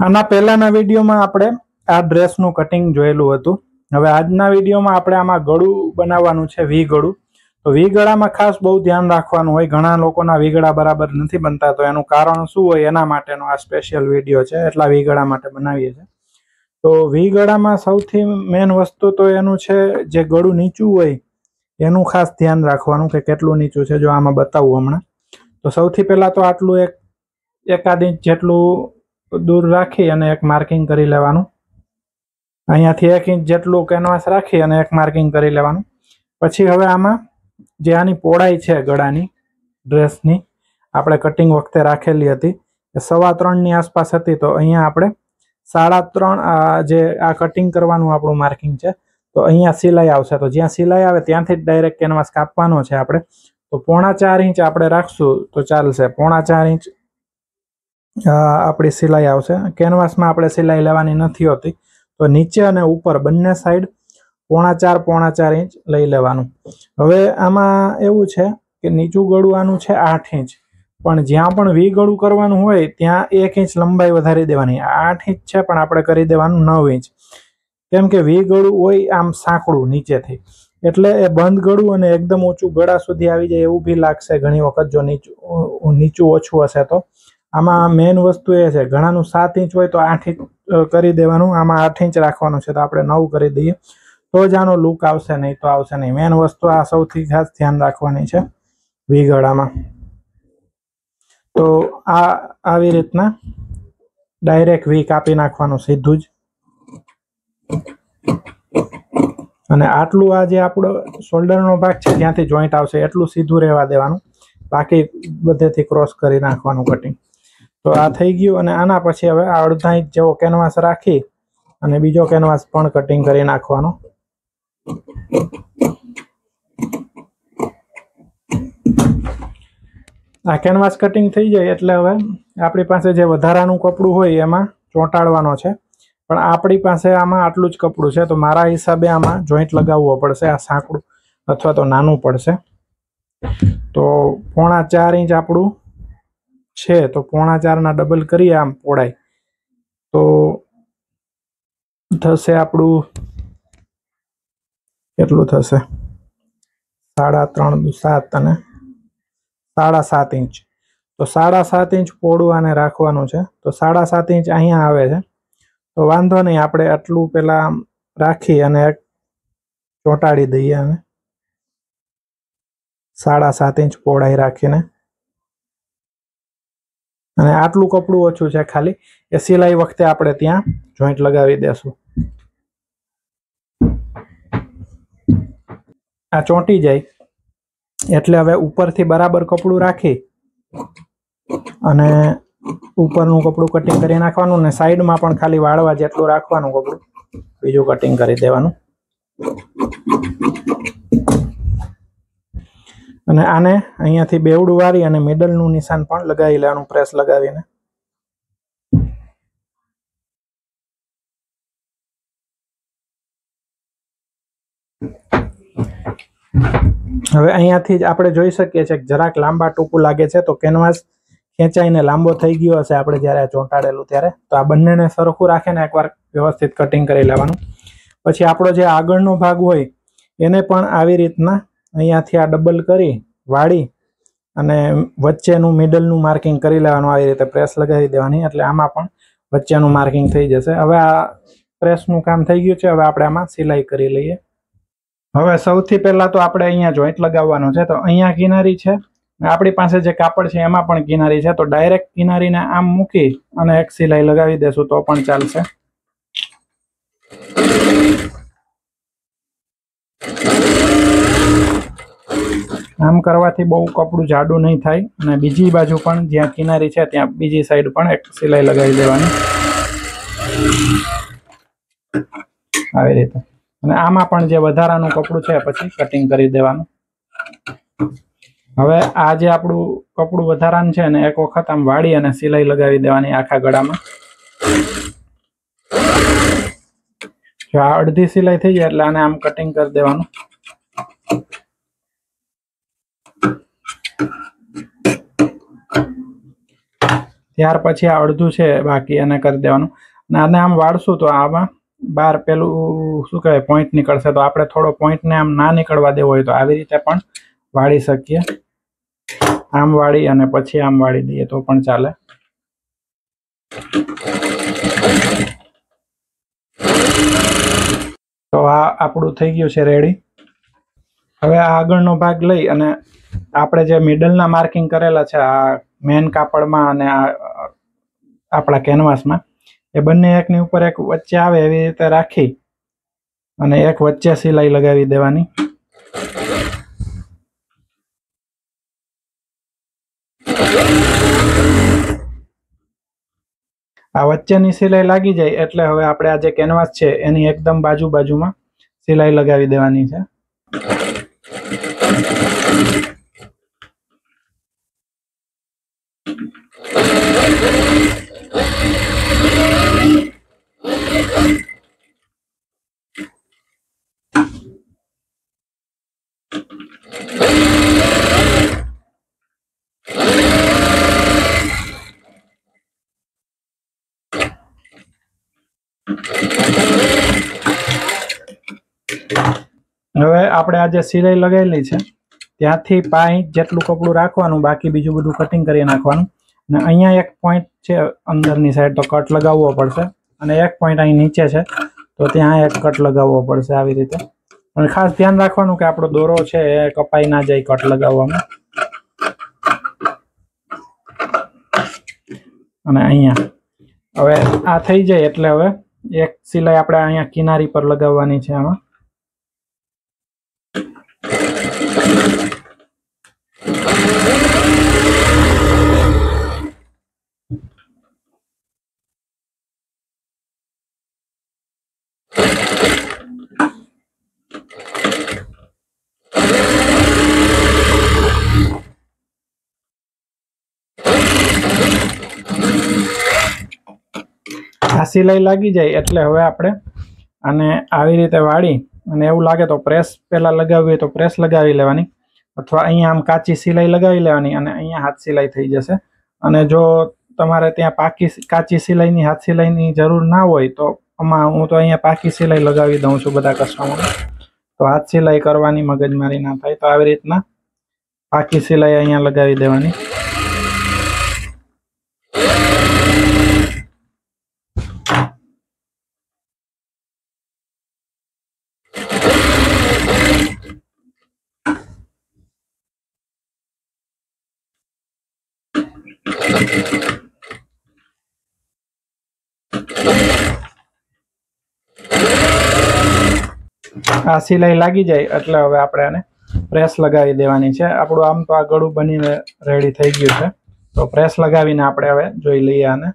આના પહેલાના વિડીયોમાં આપણે આ ડ્રેસનું કટિંગ જોયેલું હતું। હવે આજના વિડીયોમાં આપણે આમાં ગળું બનાવવાનું છે, વી ગળું। તો વી ગળામાં ખાસ બહુ ધ્યાન રાખવાનું હોય। ઘણા લોકોના વી ગળા બરાબર નથી બનતા, તો એનું કારણ શું હોય એના માટેનો આ સ્પેશિયલ વિડીયો છે, એટલા વી ગળા માટે બનાવીએ છીએ। તો વી ગળામાં સૌથી મેઇન વસ્તુ તો એનું છે, જે ગળું નીચું હોય એનું ખાસ ધ્યાન રાખવાનું કે કેટલું નીચું છે। જો આમાં બતાવું હમણાં, તો સૌથી પહેલા તો આટલું એકાદ ઇંચ જેટલું दूर राखी अने एक मार्किंग करी लेवानुं। अहींयाथी 1 इंच जेटलुं केनवास राखी अने एक मार्किंग करी लेवानुं। पछी हवे आमां जे आनी पहोळाई छे गळानी ड्रेसनी आपणे कटिंग वखते राखेली हती, 3.25 ની आसपास हती, तो अहींया आपणे 3.5 जे आ कटिंग करवानुं आपणुं मार्किंग छे, तो अहींया सिलाई आवशे। तो ज्यां सिलाई आवे त्यांथी ज डायरेक्ट केनवास कापवानो छे आपणे। तो 4.25 इंच आपणे राखशुं तो चालशे। 4.25 इंच आपणी सिलाई आवशे। केनवास में आपणे सिलाई लेवानी नथी होती, तो नीचे अने ऊपर बंने साइड 4.25 इंच लई लेवानुं। हवे आमां एवुं छे के नीचुं गळुं आनुं छे 8 इंच, पण ज्यां पण वी गळुं करवानुं होय त्यां 1 इंच लंबाई वधारी देवानी। 8 इंच छे पण आपणे करी देवानुं 9 इंच, केम के वी गळुं होय आम सांकळुं नीचेथी, एटले ए बंध गळुं अने एकदम ऊंचुं गळा सुधी आवी जाय एवुं बी लागशे घणी वखत जो नीचुं ओछुं हशे तो। आमां मेन वस्तु ए छे, घणानुं 7 इंच होय तो 8 इंच करी देवानुं। आमां 8 इंच राखवानुं छे, तो आपणे 9 करी दઈએ तो ज आनो लुक आवशे, नहीं तो आवशे नहीं। मेन वस्तु आ सौथी खास ध्यान राखवानी छे वी गळामां। तो आ आवी रीतना डायरेक्ट वी कापी नाखवानुं सीधुं ज। अने आटलुं आ जे आपणो शोल्डरनो भाग छे ज्यांथी जोइंट आवशे एटलुं सीधुं रहेवा देवानुं, बाकी बधेथी क्रॉस करी नाखवानुं कटिंग। तो आ थई गयुं अने आना पछी हवे 1/2 इंच जेवो केनवास राखी अने बीजो केनवास पण कटिंग करी नाखवानो। आ केनवास कटिंग थई जाय एटले हवे आपणी पासे जे वधारानुं कपडुं होय एमां ચોંટાડવાનો છે, પણ આપણી પાસે આમાં આટલું જ કપડું છે, તો મારા હિસાબે આમાં જોઈન્ટ લગાવવો પડશે। આ સાંકડું અથવા તો નાનું પડશે। તો 4.25 इंच આપણું છે, તો 4.25 ના ડબલ કરીએ આમ પહોળાઈ, તો થશે આપણું કેટલું થશે 3.5 7 અને 7.5 इंच। तो 7.5 इंच पહોળું આને રાખવાનું છે। તો 7.5 इंच અહીંયા આવે છે, તો વાંધો નહીં, આપણે આટલું પહેલા રાખી અને ચોંટાડી દઈએ અને 7.5 इंच પહોળાઈ રાખીને, અને આટલું કપડું ઓછું છે ખાલી એ સિલાઈ વખતે આપણે ત્યાં જોઈન્ટ લગાવી દેશું। આ ચોંટી જાય એટલે હવે ઉપરથી બરાબર કપડું રાખી અને ઉપરનું કપડું કટિંગ કરી નાખવાનું, ને સાઈડમાં પણ ખાલી વાળવા જેટલું રાખવાનું કપડું, બીજું કટિંગ કરી દેવાનું। અને આને અહીંયાથી બેવડું વાળી અને મિડલનું નિશાન પણ લગાવી લેવાનું પ્રેસ લગાવીને। હવે અહીંયાથી જ આપણે જોઈ શકીએ છીએ કે જરાક લાંબા ટૂંકું લાગે છે, તો કેનવાસ ખેંચાઈને લાંબો થઈ ગયો હશે આપણે જ્યારે ચોંટાડેલું ત્યારે। તો આ બંનેને સરખું રાખીને એકવાર વ્યવસ્થિત કટિંગ કરી લેવાનું। પછી આપણો જે આગળનો ભાગ હોય એને પણ આવી રીતના અહીંયાથી આ ડબલ કરી વાળી અને વચ્ચેનું મિડલનું માર્કિંગ કરી લેવાનું। આવી રીતે પ્રેસ લગાવી દેવાની એટલે આમાં પણ વચ્ચેનું માર્કિંગ થઈ જશે। હવે આ પ્રેસનું કામ થઈ ગયું છે, હવે આપણે આમાં સિલાઈ કરી લઈએ। હવે સૌથી પહેલા તો આપણે અહીંયા જોઈન્ટ લગાવવાનો છે, તો અહીંયા કિનારી છે, આપણી પાસે જે કાપડ છે એમાં પણ કિનારી છે, તો ડાયરેક્ટ કિનારીને આમ મૂકી અને એક સિલાઈ લગાવી દેશું તો પણ ચાલશે। આમ કરવાથી બહુ કપડું જાડું નહીં થાય, અને બીજી બાજુ પણ જ્યાં કિનારી છે ત્યાં બીજી સાઈડ પણ એક સિલાઈ લગાવી દેવાની આવી રીતે। અને આમાં પણ જે વધારાનું કપડું છે પછી કટિંગ કરી દેવાનું। હવે આ જે આપણું કપડું વધારાનું છે ને એક વખત આમ વાળી અને સિલાઈ લગાવી દેવાની આખા ગળામાં। જો આ અડધી સિલાઈ થઈ જાય એટલે આને આમ કટિંગ કરી દેવાનું। ત્યાર પછી આ અડધું છે બાકી એને કરી દેવાનું અને આને આમ વાળશું તો આમાં બહાર પેલું શું કહેવાય પોઈન્ટ નીકળશે તો આપણે થોડો પોઈન્ટને આમ ના નીકળવા દેવો હોય તો આવી રીતે પણ વાળી શકીએ આમ વાળી અને પછી આમ વાળી દઈએ તો પણ ચાલે તો આ આપણું થઈ ગયું છે રેડી હવે આ આગળનો ભાગ લઈ અને આપણે જે મિડલના માર્કિંગ કરેલા છે આ મેન કાપડમાં અને આપણા કેનવાસમાં એ બંને એકની ઉપર એક વચ્ચે આવે એવી રીતે રાખી અને એક વચ્ચે સિલાઈ લગાવી દેવાની આ વચ્ચેની સિલાઈ લાગી જાય એટલે હવે આપણે આ જે કેનવાસ છે એની એકદમ બાજુમાં સિલાઈ લગાવી દેવાની છે હવે આપણે આ જે સિલાઈ લગાવેલી છે ત્યાંથી 5 ઇંચ જેટલું કપડું રાખવાનું બાકી બીજું બધું કટિંગ કરી નાખવાનું અને અહીંયા એક પોઈન્ટ છે અંદરની સાઈડ તો કટ લગાવવો પડશે અને એક પોઈન્ટ અહીં નીચે છે તો ત્યાં એક કટ લગાવવો પડશે આવી રીતે અને ખાસ ધ્યાન રાખવાનું કે આપણો દોરો છે એ કપાઈ ના જાય કટ લગાવવામાં અને અહીંયા હવે આ થઈ જાય એટલે હવે એક સિલાઈ આપણે અહીંયા કિનારી પર લગાવવાની છે આમાં આ સિલાઈ લાગી જાય એટલે હવે આપણે આને આવી રીતે વાળી અને એવું લાગે તો પ્રેસ પહેલાં લગાવવી હોય તો પ્રેસ લગાવી લેવાની અથવા અહીંયા આમ કાચી સિલાઈ લગાવી લેવાની અને અહીંયા હાથ સિલાઈ થઈ જશે અને જો તમારે ત્યાં કાચી સિલાઈની હાથ સિલાઈની જરૂર ના હોય તો આમાં હું તો અહીંયા પાકી સિલાઈ લગાવી દઉં છું બધા કસ્ટમરને તો હાથ સિલાઈ કરવાની મગજમારી ના થાય તો આવી રીતના પાકી સિલાઈ અહીંયા લગાવી દેવાની આ સિલાઈ લાગી જાય એટલે હવે આપણે આને પ્રેસ લગાવી દેવાની છે આપણું આમ તો આ ગળું બનીને રેડી થઈ ગયું છે તો પ્રેસ લગાવીને આપણે હવે જોઈ લઈએ આને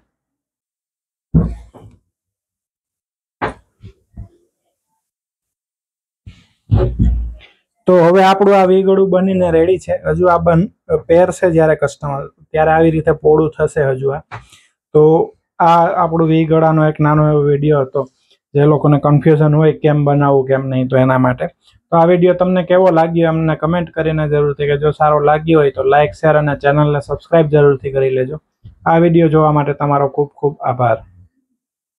તો હવે આપણું આ વી ગળું બનીને રેડી છે હજુ આ પહેરશે જ્યારે કસ્ટમર ત્યારે આવી રીતે પોળું થશે હજુ આ તો આ આપણું વી ગળાનો એક નાનો એવો વિડીયો હતો જે લોકોને કન્ફ્યુઝન હોય કેમ બનાવવું કેમ નહીં તો એના માટે તો આ વિડીયો તમને કેવો લાગ્યો અમને કમેન્ટ કરીને જરૂરથી કે જો સારો લાગ્યો હોય તો લાઇક શેર અને ચેનલને સબસ્ક્રાઇબ જરૂરથી કરી લેજો આ વિડીયો જોવા માટે તમારો ખૂબ ખૂબ આભાર